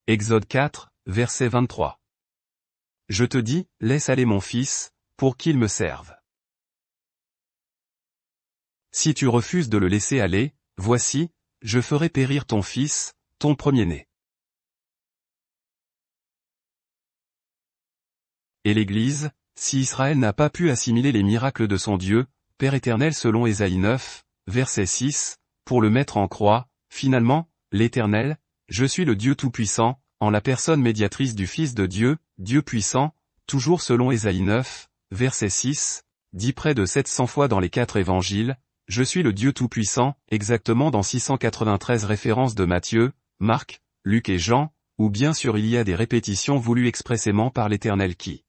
Exode 4, verset 23. Je te dis, laisse aller mon fils, pour qu'il me serve. Si tu refuses de le laisser aller, voici, je ferai périr ton fils, ton premier-né. Et l'Église, si Israël n'a pas pu assimiler les miracles de son Dieu, Père éternel selon Ésaïe 9, verset 6, pour le mettre en croix, finalement, l'Éternel, je suis le Dieu Tout-Puissant, en la personne médiatrice du Fils de Dieu, Dieu puissant, toujours selon Ésaïe 9, verset 6, dit près de 700 fois dans les 4 évangiles, je suis le Dieu Tout-Puissant, exactement dans 693 références de Matthieu, Marc, Luc et Jean, où bien sûr il y a des répétitions voulues expressément par l'Éternel qui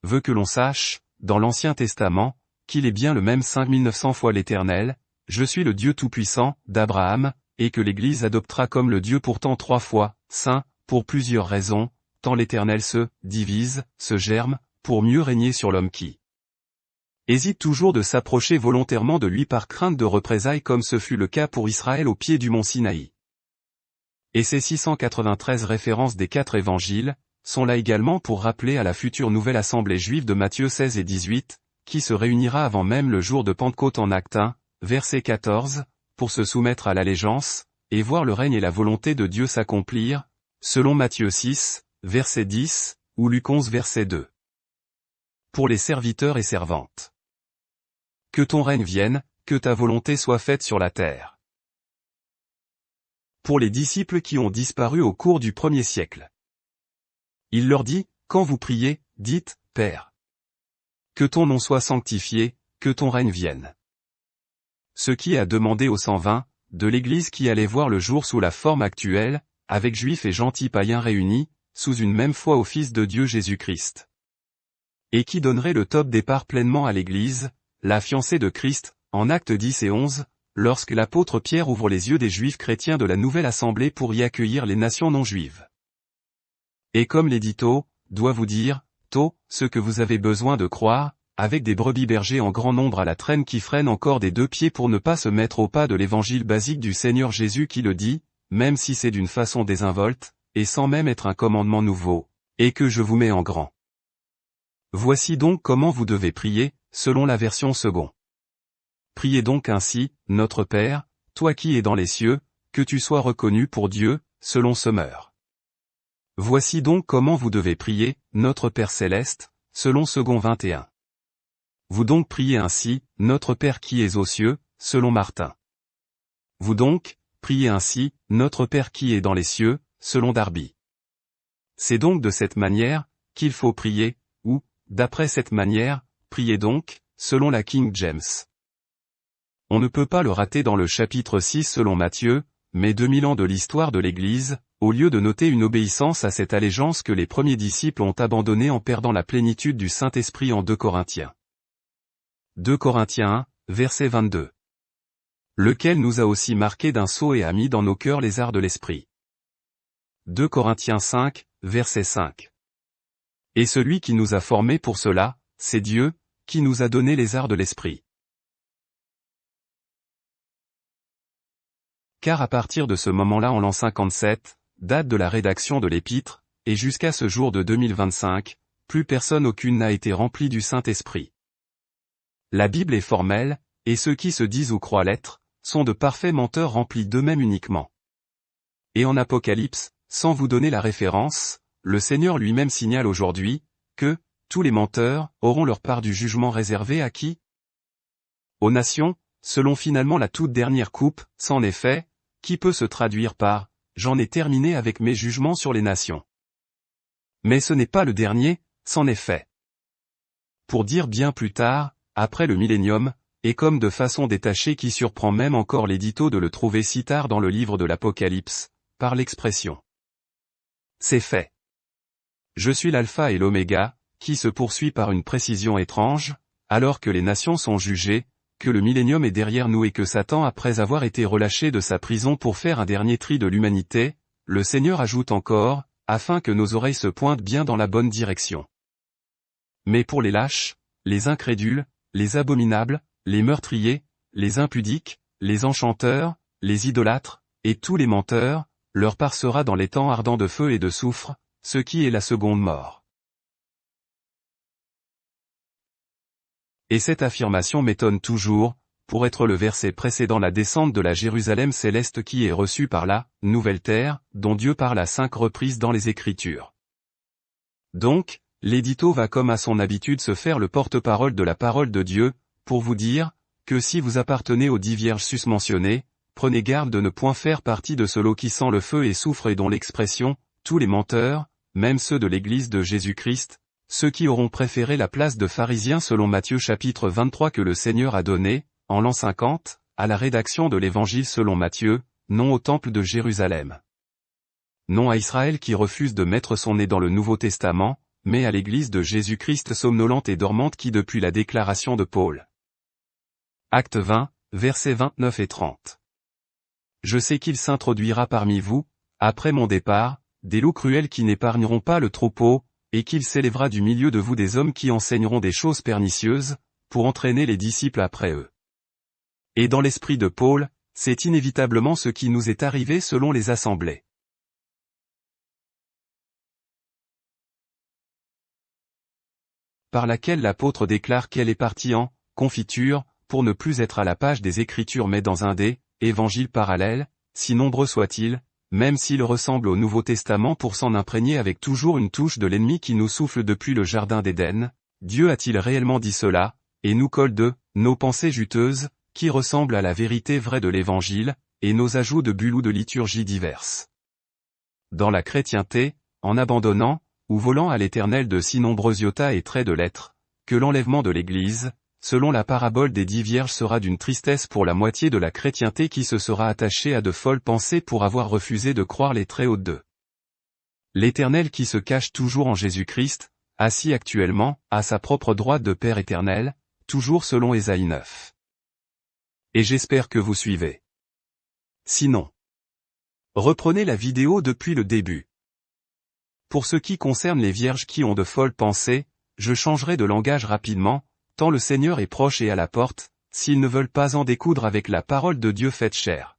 veut que l'on sache, dans l'Ancien Testament, qu'il est bien le même 5900 fois l'Éternel, je suis le Dieu Tout-Puissant, d'Abraham, et que l'Église adoptera comme le Dieu pourtant 3 fois, saint, pour plusieurs raisons, tant l'Éternel se divise, se germe, pour mieux régner sur l'homme qui hésite toujours de s'approcher volontairement de lui par crainte de représailles comme ce fut le cas pour Israël au pied du mont Sinaï. Et ces 693 références des 4 évangiles, sont là également pour rappeler à la future nouvelle assemblée juive de Matthieu 16 et 18, qui se réunira avant même le jour de Pentecôte en Actes 1, verset 14, pour se soumettre à l'allégeance, et voir le règne et la volonté de Dieu s'accomplir, selon Matthieu 6, verset 10, ou Luc 11 verset 2. Pour les serviteurs et servantes. Que ton règne vienne, que ta volonté soit faite sur la terre. Pour les disciples qui ont disparu au cours du 1er siècle. Il leur dit, quand vous priez, dites, Père. Que ton nom soit sanctifié, que ton règne vienne. Ce qui a demandé aux 120, de l'Église qui allait voir le jour sous la forme actuelle, avec juifs et gentils païens réunis, sous une même foi au Fils de Dieu Jésus-Christ. Et qui donnerait le top départ pleinement à l'Église, la fiancée de Christ, en Actes 10 et 11, lorsque l'apôtre Pierre ouvre les yeux des juifs chrétiens de la nouvelle assemblée pour y accueillir les nations non juives. Et comme l'édito, doit vous dire, ce que vous avez besoin de croire, avec des brebis bergers en grand nombre à la traîne qui freinent encore des 2 pieds pour ne pas se mettre au pas de l'évangile basique du Seigneur Jésus qui le dit, même si c'est d'une façon désinvolte, et sans même être un commandement nouveau, et que je vous mets en grand. Voici donc comment vous devez prier, selon la version second. Priez donc ainsi, Notre Père, toi qui es dans les cieux, que tu sois reconnu pour Dieu, selon Sommeur. Voici donc comment vous devez prier, Notre Père Céleste, selon second 21. Vous donc priez ainsi, Notre Père qui es aux cieux, selon Martin. Vous donc, priez ainsi, Notre Père qui est dans les cieux, selon Darby. C'est donc de cette manière, qu'il faut prier, ou, d'après cette manière, priez donc, selon la King James. On ne peut pas le rater dans le chapitre 6 selon Matthieu, mais 2000 ans de l'histoire de l'Église, au lieu de noter une obéissance à cette allégeance que les premiers disciples ont abandonnée en perdant la plénitude du Saint-Esprit en 2 Corinthiens. 2 Corinthiens 1, verset 22. Lequel nous a aussi marqué d'un sceau et a mis dans nos cœurs les arts de l'Esprit. 2 Corinthiens 5, verset 5. Et celui qui nous a formés pour cela, c'est Dieu, qui nous a donné les arts de l'Esprit. Car à partir de ce moment-là en l'an 57, date de la rédaction de l'épître, et jusqu'à ce jour de 2025, plus personne aucune n'a été rempli du Saint-Esprit. La Bible est formelle, et ceux qui se disent ou croient l'être, sont de parfaits menteurs remplis d'eux-mêmes uniquement. Et en Apocalypse, sans vous donner la référence, le Seigneur lui-même signale aujourd'hui, que, tous les menteurs, auront leur part du jugement réservé à qui? Aux nations, selon finalement la toute dernière coupe, c'en est fait, qui peut se traduire par « J'en ai terminé avec mes jugements sur les nations ». Mais ce n'est pas le dernier, c'en est fait. Pour dire bien plus tard, après le millénium, et comme de façon détachée qui surprend même encore l'édito de le trouver si tard dans le livre de l'Apocalypse, par l'expression « C'est fait ». Je suis l'alpha et l'oméga, qui se poursuit par une précision étrange, alors que les nations sont jugées, que le millénium est derrière nous et que Satan après avoir été relâché de sa prison pour faire un dernier tri de l'humanité, le Seigneur ajoute encore, afin que nos oreilles se pointent bien dans la bonne direction. Mais pour les lâches, les incrédules, les abominables, les meurtriers, les impudiques, les enchanteurs, les idolâtres, et tous les menteurs, leur part sera dans les temps ardents de feu et de soufre, ce qui est la seconde mort. Et cette affirmation m'étonne toujours, pour être le verset précédant la descente de la Jérusalem céleste qui est reçue par la nouvelle terre, dont Dieu parle à 5 reprises dans les Écritures. Donc, l'édito va comme à son habitude se faire le porte-parole de la parole de Dieu, pour vous dire, que si vous appartenez aux 10 vierges susmentionnées, prenez garde de ne point faire partie de ce lot qui sent le feu et soufre et dont l'expression, tous les menteurs, même ceux de l'Église de Jésus-Christ, ceux qui auront préféré la place de pharisiens selon Matthieu chapitre 23 que le Seigneur a donné, en l'an 50, à la rédaction de l'Évangile selon Matthieu, non au temple de Jérusalem. Non à Israël qui refuse de mettre son nez dans le Nouveau Testament, mais à l'Église de Jésus-Christ somnolente et dormante qui depuis la déclaration de Paul. Acte 20, versets 29 et 30. Je sais qu'il s'introduira parmi vous, après mon départ, des loups cruels qui n'épargneront pas le troupeau, et qu'il s'élèvera du milieu de vous des hommes qui enseigneront des choses pernicieuses, pour entraîner les disciples après eux. Et dans l'esprit de Paul, c'est inévitablement ce qui nous est arrivé selon les assemblées. Par laquelle l'apôtre déclare qu'elle est partie en confiture, pour ne plus être à la page des Écritures mais dans un des évangiles parallèles, si nombreux soient-ils, même s'ils ressemblent au Nouveau Testament pour s'en imprégner avec toujours une touche de l'ennemi qui nous souffle depuis le Jardin d'Éden, Dieu a-t-il réellement dit cela, et nous colle de nos pensées juteuses, qui ressemblent à la vérité vraie de l'Évangile, et nos ajouts de bulles ou de liturgies diverses. Dans la chrétienté, en abandonnant, ou volant à l'Éternel de si nombreux iota et traits de lettres, que l'enlèvement de l'Église, selon la parabole des 10 vierges sera d'une tristesse pour la moitié de la chrétienté qui se sera attachée à de folles pensées pour avoir refusé de croire les très hautes d'eux. L'Éternel qui se cache toujours en Jésus-Christ, assis actuellement, à sa propre droite de Père éternel, toujours selon Ésaïe 9. Et j'espère que vous suivez. Sinon, reprenez la vidéo depuis le début. Pour ce qui concerne les vierges qui ont de folles pensées, je changerai de langage rapidement, tant le Seigneur est proche et à la porte, s'ils ne veulent pas en découdre avec la parole de Dieu faite chair.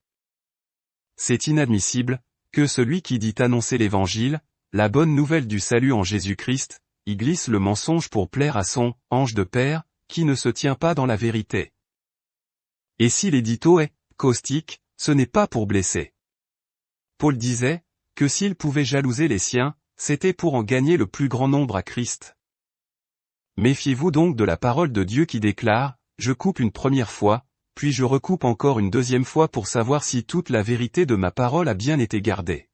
C'est inadmissible, que celui qui dit annoncer l'Évangile, la bonne nouvelle du salut en Jésus-Christ, y glisse le mensonge pour plaire à son ange de Père, qui ne se tient pas dans la vérité. Et si l'édito est caustique, ce n'est pas pour blesser. Paul disait, que s'il pouvait jalouser les siens, c'était pour en gagner le plus grand nombre à Christ. Méfiez-vous donc de la parole de Dieu qui déclare, je coupe une première fois, puis je recoupe encore une deuxième fois pour savoir si toute la vérité de ma parole a bien été gardée.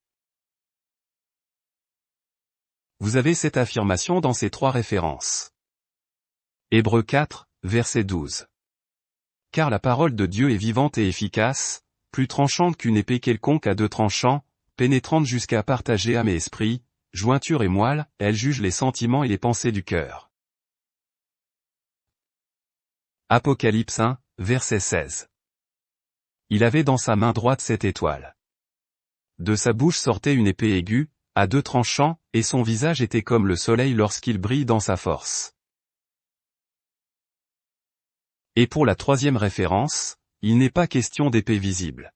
Vous avez cette affirmation dans ces 3 références. Hébreux 4, verset 12. Car la parole de Dieu est vivante et efficace, plus tranchante qu'une épée quelconque à 2 tranchants, pénétrante jusqu'à partager âme et esprit, jointure et moelle, elle juge les sentiments et les pensées du cœur. Apocalypse 1, verset 16. Il avait dans sa main droite 7 étoiles. De sa bouche sortait une épée aiguë, à 2 tranchants, et son visage était comme le soleil lorsqu'il brille dans sa force. Et pour la 3e référence, il n'est pas question d'épée visible,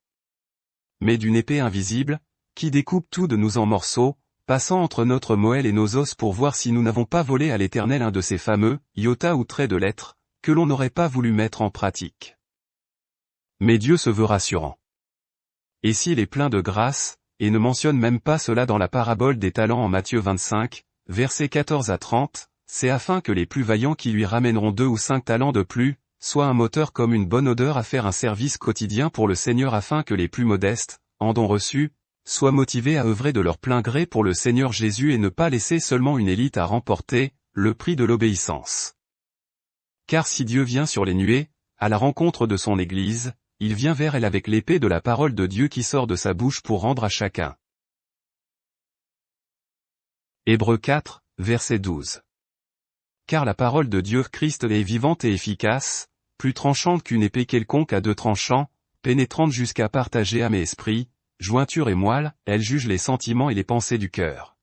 mais d'une épée invisible, qui découpe tout de nous en morceaux, passant entre notre moelle et nos os pour voir si nous n'avons pas volé à l'Éternel un de ces fameux iota ou traits de lettres, que l'on n'aurait pas voulu mettre en pratique. Mais Dieu se veut rassurant. Et s'il est plein de grâce, et ne mentionne même pas cela dans la parabole des talents en Matthieu 25, versets 14 à 30, c'est afin que les plus vaillants qui lui ramèneront 2 ou 5 talents de plus, soient un moteur comme une bonne odeur à faire un service quotidien pour le Seigneur afin que les plus modestes, en dons reçus, soient motivés à œuvrer de leur plein gré pour le Seigneur Jésus et ne pas laisser seulement une élite à remporter, le prix de l'obéissance. Car si Dieu vient sur les nuées, à la rencontre de son Église, il vient vers elle avec l'épée de la parole de Dieu qui sort de sa bouche pour rendre à chacun. Hébreux 4, verset 12. Car la parole de Dieu Christ est vivante et efficace, plus tranchante qu'une épée quelconque à 2 tranchants, pénétrante jusqu'à partager âme et esprit, jointure et moelle, elle juge les sentiments et les pensées du cœur.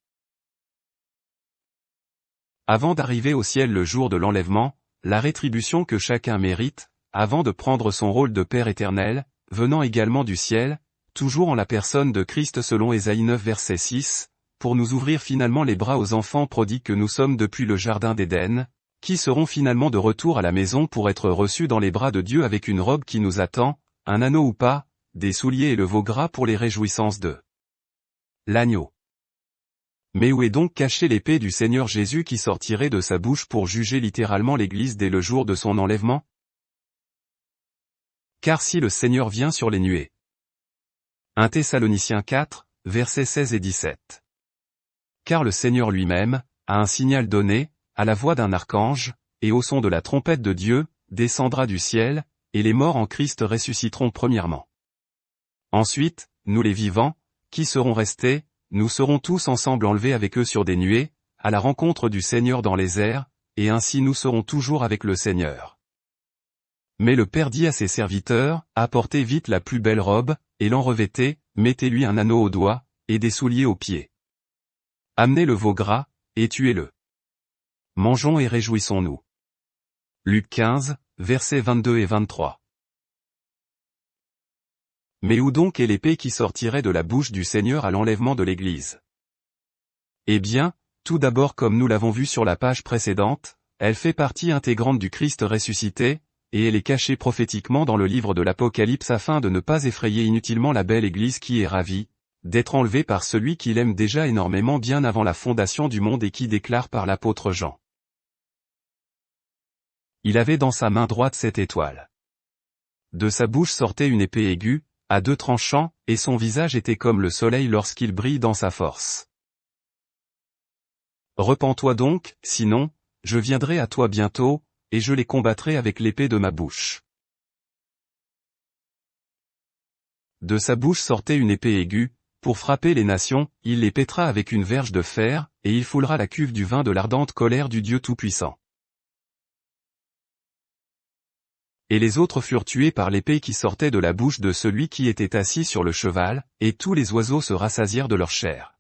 Avant d'arriver au ciel le jour de l'enlèvement, la rétribution que chacun mérite, avant de prendre son rôle de Père éternel, venant également du ciel, toujours en la personne de Christ selon Ésaïe 9 verset 6, pour nous ouvrir finalement les bras aux enfants prodigues que nous sommes depuis le jardin d'Éden, qui seront finalement de retour à la maison pour être reçus dans les bras de Dieu avec une robe qui nous attend, un anneau ou pas, des souliers et le veau gras pour les réjouissances de l'agneau. Mais où est donc cachée l'épée du Seigneur Jésus qui sortirait de sa bouche pour juger littéralement l'Église dès le jour de son enlèvement? Car si le Seigneur vient sur les nuées. 1 Thessaloniciens 4, versets 16 et 17. Car le Seigneur lui-même, a un signal donné, à la voix d'un archange, et au son de la trompette de Dieu, descendra du ciel, et les morts en Christ ressusciteront premièrement. Ensuite, nous les vivants, qui serons restés, nous serons tous ensemble enlevés avec eux sur des nuées, à la rencontre du Seigneur dans les airs, et ainsi nous serons toujours avec le Seigneur. Mais le Père dit à ses serviteurs, apportez vite la plus belle robe, et l'en revêtez, mettez-lui un anneau au doigt, et des souliers aux pieds. Amenez le veau gras, et tuez-le. Mangeons et réjouissons-nous. Luc 15, versets 22 et 23. Mais où donc est l'épée qui sortirait de la bouche du Seigneur à l'enlèvement de l'Église? Eh bien, tout d'abord comme nous l'avons vu sur la page précédente, elle fait partie intégrante du Christ ressuscité, et elle est cachée prophétiquement dans le livre de l'Apocalypse afin de ne pas effrayer inutilement la belle Église qui est ravie, d'être enlevée par celui qui l'aime déjà énormément bien avant la fondation du monde et qui déclare par l'apôtre Jean. Il avait dans sa main droite 7 étoiles. De sa bouche sortait une épée aiguë, à 2 tranchants, et son visage était comme le soleil lorsqu'il brille dans sa force. Repens-toi donc, sinon, je viendrai à toi bientôt, et je les combattrai avec l'épée de ma bouche. De sa bouche sortait une épée aiguë, pour frapper les nations, il les pètera avec une verge de fer, et il foulera la cuve du vin de l'ardente colère du Dieu Tout-Puissant. Et les autres furent tués par l'épée qui sortait de la bouche de celui qui était assis sur le cheval, et tous les oiseaux se rassasièrent de leur chair.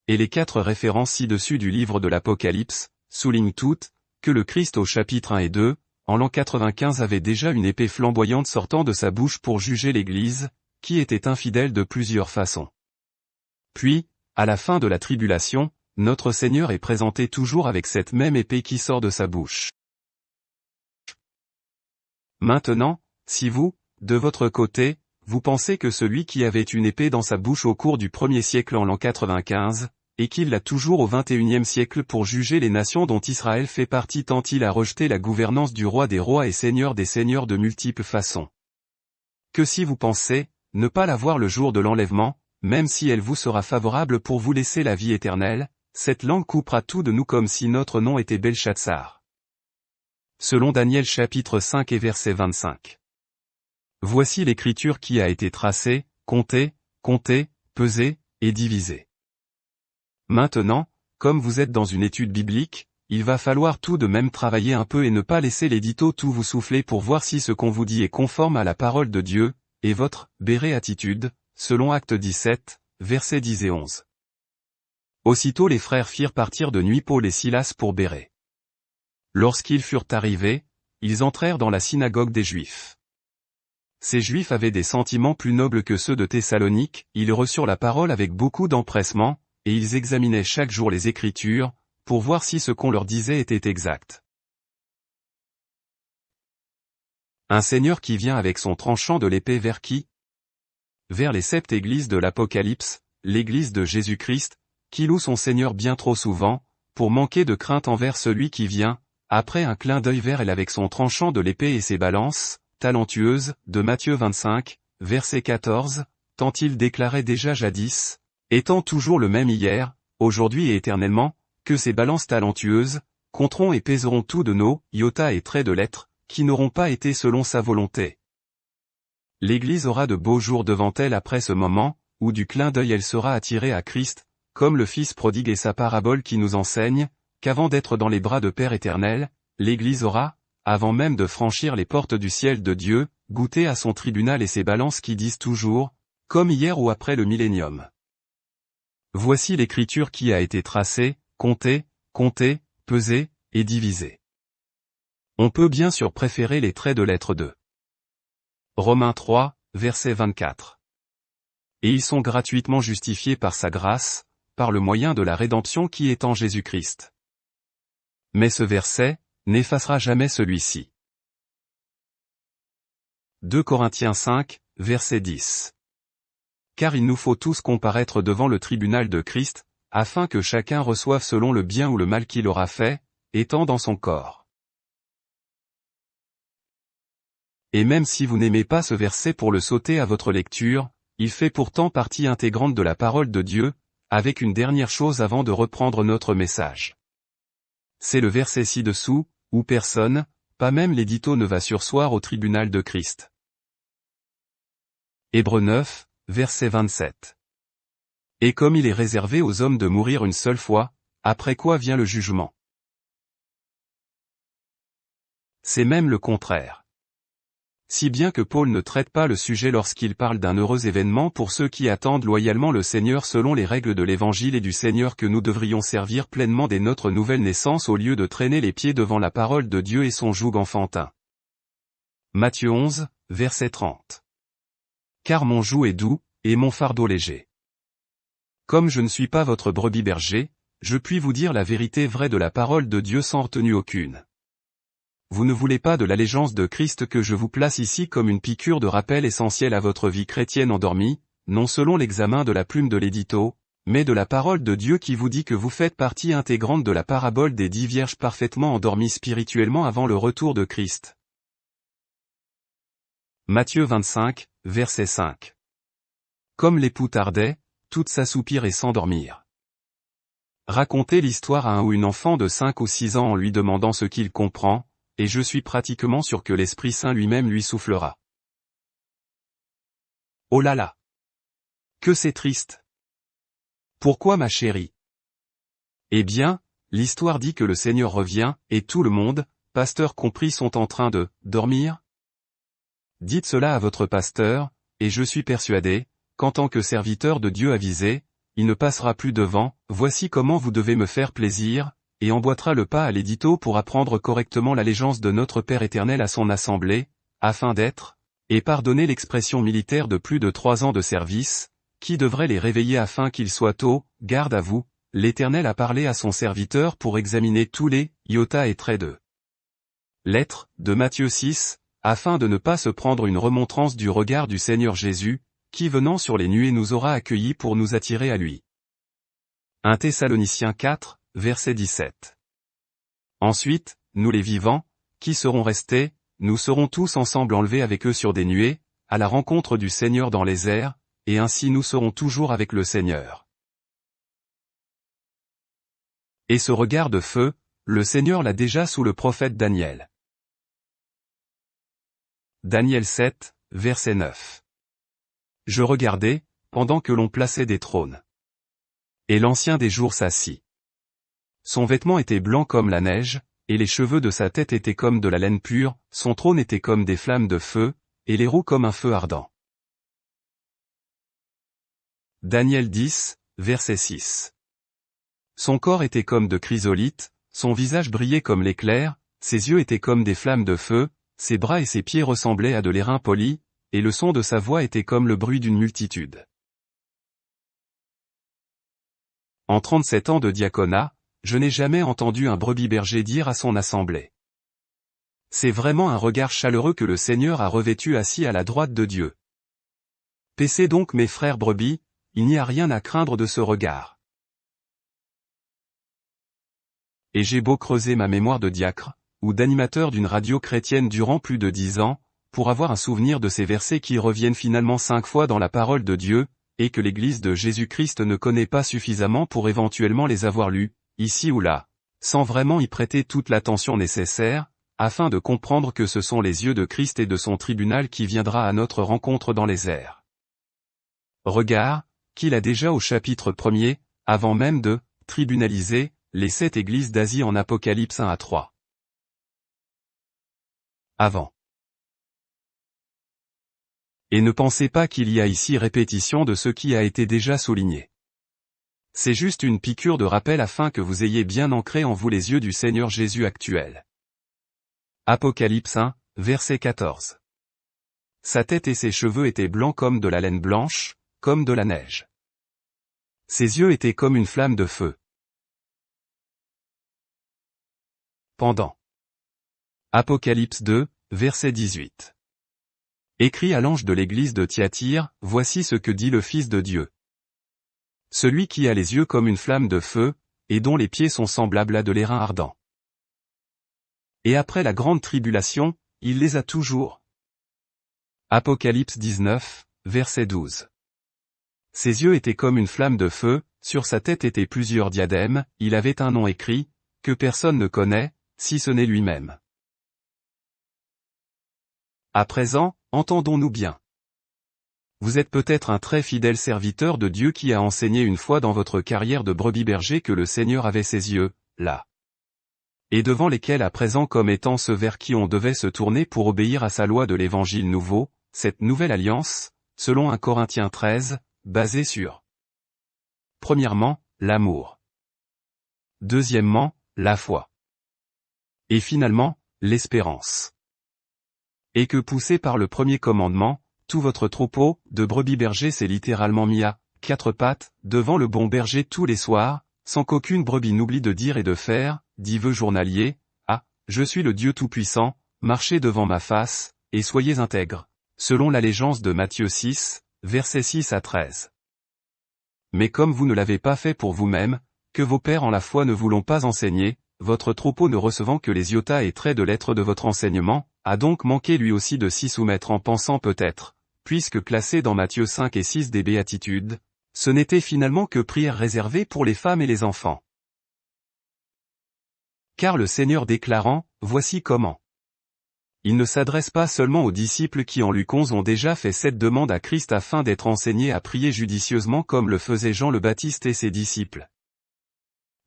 Et les 4 références ci-dessus du livre de l'Apocalypse, soulignent toutes, que le Christ au chapitre 1 et 2, en l'an 95 avait déjà une épée flamboyante sortant de sa bouche pour juger l'Église, qui était infidèle de plusieurs façons. Puis, à la fin de la tribulation, notre Seigneur est présenté toujours avec cette même épée qui sort de sa bouche. Maintenant, si vous, de votre côté, vous pensez que celui qui avait une épée dans sa bouche au cours du 1er siècle en l'an 95, et qu'il l'a toujours au 21e siècle pour juger les nations dont Israël fait partie tant il a rejeté la gouvernance du roi des rois et seigneur des seigneurs de multiples façons. Que si vous pensez, ne pas la voir le jour de l'enlèvement, même si elle vous sera favorable pour vous laisser la vie éternelle, cette langue coupera tout de nous comme si notre nom était Belchatsar. Selon Daniel chapitre 5 et verset 25. Voici l'écriture qui a été tracée, comptée, pesée, et divisée. Maintenant, comme vous êtes dans une étude biblique, il va falloir tout de même travailler un peu et ne pas laisser l'édito tout vous souffler pour voir si ce qu'on vous dit est conforme à la parole de Dieu, et votre béréatitude, selon Actes 17, versets 10 et 11. Aussitôt les frères firent partir de nuit Paul et Silas pour Bérée. Lorsqu'ils furent arrivés, ils entrèrent dans la synagogue des Juifs. Ces Juifs avaient des sentiments plus nobles que ceux de Thessalonique, ils reçurent la parole avec beaucoup d'empressement, et ils examinaient chaque jour les Écritures, pour voir si ce qu'on leur disait était exact. Un Seigneur qui vient avec son tranchant de l'épée vers qui? Vers les 7 églises de l'Apocalypse, l'église de Jésus-Christ, qui loue son Seigneur bien trop souvent, pour manquer de crainte envers celui qui vient, après un clin d'œil vers elle avec son tranchant de l'épée et ses balances, talentueuses, de Matthieu 25, verset 14, tant il déclarait déjà jadis, étant toujours le même hier, aujourd'hui et éternellement, que ces balances talentueuses, compteront et pèseront tout de nos, iota et traits de lettres, qui n'auront pas été selon sa volonté. L'Église aura de beaux jours devant elle après ce moment, où du clin d'œil elle sera attirée à Christ, comme le Fils prodigue et sa parabole qui nous enseigne, qu'avant d'être dans les bras de Père éternel, l'Église aura, avant même de franchir les portes du ciel de Dieu, goûté à son tribunal et ses balances qui disent toujours, comme hier ou après le millénium. Voici l'écriture qui a été tracée, comptée, pesée, et divisée. On peut bien sûr préférer les traits de lettres de Romains 3, verset 24. Et ils sont gratuitement justifiés par sa grâce, par le moyen de la rédemption qui est en Jésus-Christ. Mais ce verset n'effacera jamais celui-ci. 2 Corinthiens 5, verset 10. Car il nous faut tous comparaître devant le tribunal de Christ, afin que chacun reçoive selon le bien ou le mal qu'il aura fait, étant dans son corps. Et même si vous n'aimez pas ce verset pour le sauter à votre lecture, il fait pourtant partie intégrante de la parole de Dieu, avec une dernière chose avant de reprendre notre message. C'est le verset ci-dessous, où personne, pas même l'édito ne va surseoir au tribunal de Christ. Hébreux 9, verset 27. Et comme il est réservé aux hommes de mourir une seule fois, après quoi vient le jugement. C'est même le contraire. Si bien que Paul ne traite pas le sujet lorsqu'il parle d'un heureux événement pour ceux qui attendent loyalement le Seigneur selon les règles de l'Évangile et du Seigneur que nous devrions servir pleinement dès notre nouvelle naissance au lieu de traîner les pieds devant la parole de Dieu et son joug enfantin. Matthieu 11, verset 30. Car mon joug est doux, et mon fardeau léger. Comme je ne suis pas votre brebis berger, je puis vous dire la vérité vraie de la parole de Dieu sans retenue aucune. Vous ne voulez pas de l'allégeance de Christ que je vous place ici comme une piqûre de rappel essentielle à votre vie chrétienne endormie, non selon l'examen de la plume de l'édito, mais de la parole de Dieu qui vous dit que vous faites partie intégrante de la parabole des 10 vierges parfaitement endormies spirituellement avant le retour de Christ. Matthieu 25, verset 5. Comme l'époux tardait, toutes s'assoupirent et s'endormirent. Racontez l'histoire à un ou une enfant de 5 ou 6 ans en lui demandant ce qu'il comprend, et je suis pratiquement sûr que l'Esprit Saint lui-même lui soufflera. Oh là là! Que c'est triste! Pourquoi ma chérie? Eh bien, l'histoire dit que le Seigneur revient, et tout le monde, pasteur compris, sont en train de dormir. Dites cela à votre pasteur, et je suis persuadé, qu'en tant que serviteur de Dieu avisé, il ne passera plus devant, voici comment vous devez me faire plaisir, et emboîtera le pas à l'édito pour apprendre correctement l'allégeance de notre Père éternel à son assemblée, afin d'être, et pardonner l'expression militaire de plus de 3 ans de service, qui devrait les réveiller afin qu'ils soient au garde à vous. L'Éternel a parlé à son serviteur pour examiner tous les iota et traits de lettres de Matthieu 6, afin de ne pas se prendre une remontrance du regard du Seigneur Jésus, qui venant sur les nuées nous aura accueillis pour nous attirer à lui. 1 Thessaloniciens 4, verset 17. Ensuite, nous les vivants, qui serons restés, nous serons tous ensemble enlevés avec eux sur des nuées, à la rencontre du Seigneur dans les airs, et ainsi nous serons toujours avec le Seigneur. Et ce regard de feu, le Seigneur l'a déjà sous le prophète Daniel. Daniel 7, verset 9. Je regardais, pendant que l'on plaçait des trônes. Et l'Ancien des jours s'assit. Son vêtement était blanc comme la neige, et les cheveux de sa tête étaient comme de la laine pure, son trône était comme des flammes de feu, et les roues comme un feu ardent. Daniel 10, verset 6. Son corps était comme de chrysolite, son visage brillait comme l'éclair, ses yeux étaient comme des flammes de feu, ses bras et ses pieds ressemblaient à de l'airain poli, et le son de sa voix était comme le bruit d'une multitude. En 37 ans de diaconat, je n'ai jamais entendu un brebis berger dire à son assemblée. C'est vraiment un regard chaleureux que le Seigneur a revêtu assis à la droite de Dieu. Paissez donc mes frères brebis, il n'y a rien à craindre de ce regard. Et j'ai beau creuser ma mémoire de diacre, ou d'animateur d'une radio chrétienne durant plus de 10 ans, pour avoir un souvenir de ces versets qui reviennent finalement 5 fois dans la parole de Dieu, et que l'Église de Jésus-Christ ne connaît pas suffisamment pour éventuellement les avoir lus, ici ou là, sans vraiment y prêter toute l'attention nécessaire, afin de comprendre que ce sont les yeux de Christ et de son tribunal qui viendra à notre rencontre dans les airs. Regard, qu'il a déjà au chapitre 1er, avant même de tribunaliser les 7 églises d'Asie en Apocalypse 1 à 3. Avant. Et ne pensez pas qu'il y a ici répétition de ce qui a été déjà souligné. C'est juste une piqûre de rappel afin que vous ayez bien ancré en vous les yeux du Seigneur Jésus actuel. Apocalypse 1, verset 14. sa tête et ses cheveux étaient blancs comme de la laine blanche, comme de la neige. Ses yeux étaient comme une flamme de feu. Pendant. Apocalypse 2, verset 18. Écrit à l'ange de l'église de Thyatire, voici ce que dit le Fils de Dieu. Celui qui a les yeux comme une flamme de feu, et dont les pieds sont semblables à de l'airain ardent. Et après la grande tribulation, il les a toujours. Apocalypse 19, verset 12. Ses yeux étaient comme une flamme de feu, sur sa tête étaient plusieurs diadèmes, il avait un nom écrit, que personne ne connaît, si ce n'est lui-même. À présent, entendons-nous bien. Vous êtes peut-être un très fidèle serviteur de Dieu qui a enseigné une fois dans votre carrière de brebis berger que le Seigneur avait ses yeux, là. Et devant lesquels à présent comme étant ceux vers qui on devait se tourner pour obéir à sa loi de l'Évangile nouveau, cette nouvelle alliance, selon 1 Corinthiens 13, basée sur premièrement, l'amour. Deuxièmement, la foi. Et finalement, l'espérance. Et que poussé par le premier commandement, tout votre troupeau de brebis bergers s'est littéralement mis à 4 pattes, devant le bon berger tous les soirs, sans qu'aucune brebis n'oublie de dire et de faire, dit vœu journalier, ah, je suis le Dieu Tout-Puissant, marchez devant ma face, et soyez intègres, selon l'allégeance de Matthieu 6, versets 6 à 13. Mais comme vous ne l'avez pas fait pour vous-même, que vos pères en la foi ne vous l'ont pas enseigné, votre troupeau ne recevant que les iotas et traits de lettres de votre enseignement, a donc manqué lui aussi de s'y soumettre en pensant peut-être, puisque classé dans Matthieu 5 et 6 des béatitudes, ce n'était finalement que prière réservée pour les femmes et les enfants. Car le Seigneur déclarant, voici comment. Il ne s'adresse pas seulement aux disciples qui en Luc 11 ont déjà fait cette demande à Christ afin d'être enseignés à prier judicieusement comme le faisait Jean le Baptiste et ses disciples.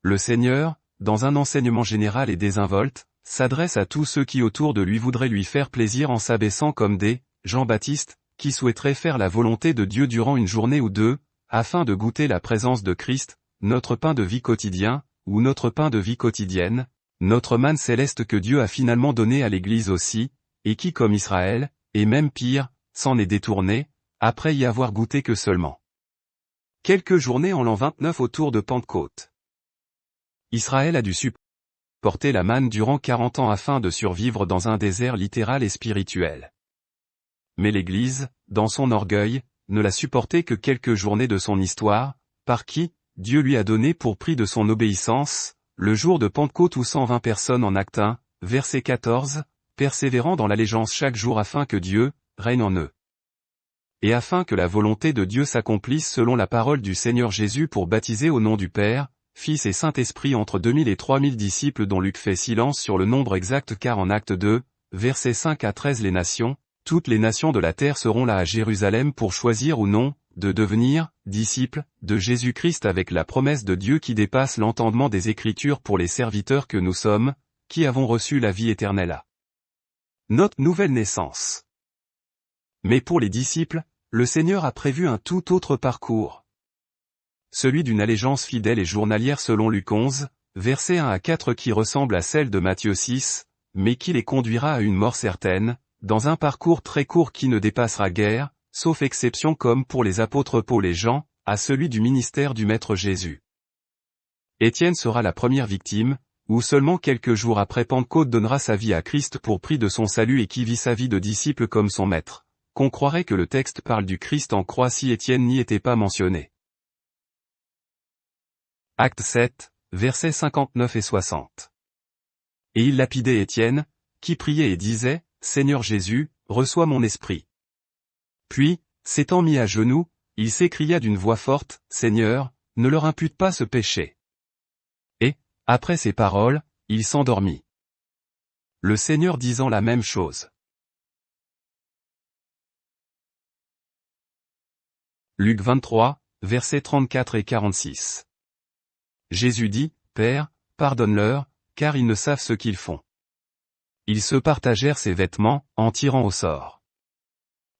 Le Seigneur, dans un enseignement général et désinvolte, s'adresse à tous ceux qui autour de lui voudraient lui faire plaisir en s'abaissant comme des Jean-Baptiste, qui souhaiteraient faire la volonté de Dieu durant une journée ou deux, afin de goûter la présence de Christ, notre pain de vie quotidien, ou notre pain de vie quotidienne, notre manne céleste que Dieu a finalement donné à l'Église aussi, et qui comme Israël, et même pire, s'en est détourné, après y avoir goûté que seulement quelques journées en l'an 29 autour de Pentecôte. Israël a dû supporter la manne durant 40 ans afin de survivre dans un désert littéral et spirituel. Mais l'Église, dans son orgueil, ne l'a supporté que quelques journées de son histoire, par qui, Dieu lui a donné pour prix de son obéissance, le jour de Pentecôte où 120 personnes en Actes 1, verset 14, persévérant dans l'allégeance chaque jour afin que Dieu règne en eux. Et afin que la volonté de Dieu s'accomplisse selon la parole du Seigneur Jésus pour baptiser au nom du Père, Fils et Saint-Esprit entre 2000 et 3000 disciples dont Luc fait silence sur le nombre exact car en Acte 2, versets 5 à 13 les nations, toutes les nations de la terre seront là à Jérusalem pour choisir ou non, de devenir, disciples, de Jésus-Christ avec la promesse de Dieu qui dépasse l'entendement des Écritures pour les serviteurs que nous sommes, qui avons reçu la vie éternelle à notre nouvelle naissance. Mais pour les disciples, le Seigneur a prévu un tout autre parcours. Celui d'une allégeance fidèle et journalière selon Luc 11, versets 1 à 4 qui ressemble à celle de Matthieu 6, mais qui les conduira à une mort certaine, dans un parcours très court qui ne dépassera guère, sauf exception comme pour les apôtres Paul et Jean, à celui du ministère du Maître Jésus. Étienne sera la première victime, ou seulement quelques jours après Pentecôte donnera sa vie à Christ pour prix de son salut et qui vit sa vie de disciple comme son maître, qu'on croirait que le texte parle du Christ en croix si Étienne n'y était pas mentionné. Acte 7, versets 59 et 60. Et il lapidait Étienne, qui priait et disait, Seigneur Jésus, reçois mon esprit. Puis, s'étant mis à genoux, il s'écria d'une voix forte, Seigneur, ne leur impute pas ce péché. Et, après ces paroles, il s'endormit. Le Seigneur disant la même chose. Luc 23, versets 34 et 46. Jésus dit, Père, pardonne-leur, car ils ne savent ce qu'ils font. Ils se partagèrent ses vêtements, en tirant au sort.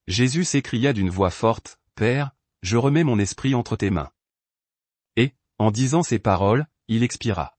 Jésus s'écria d'une voix forte, Père, je remets mon esprit entre tes mains. Et, en disant ces paroles, il expira.